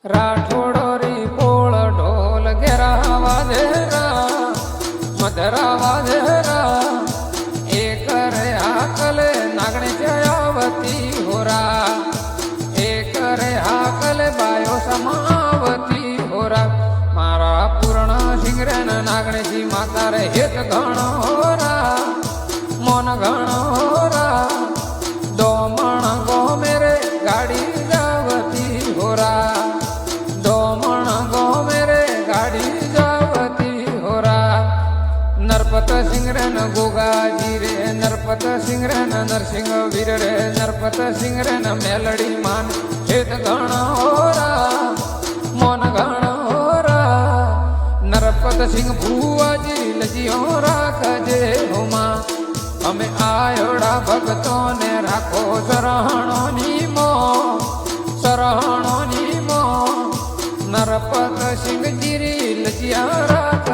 રાઠોડોરી પોળ ઢોલ ઘેરા વાજેરા મધરા વાજેરા એક રે હાકલે નાગણી જયાવતી હોરા એક રે હાકલે બાયો સમાવતી હોરા મારા પૂર્ણ સિંગરેન નાગણીજી માતા રે હેત ઘણો હોરા મોન ઘણો હોરા દોમણ ગો મેરે ગાડી જાવતી હોરા नरपत सिंगरन गोगाजी रे नरपत सिंगरन नरसिंह वीर रे नरपत सिंगरन मेलड़ी मान हेत गण होरा मोन गण होरा नरपत सिंह भुवाजी लजियो राखजे हुमा अमे आयोड़ा भक्तों ने राखो सरहणो नीमो नरपत सिंह जीरी लजिया राख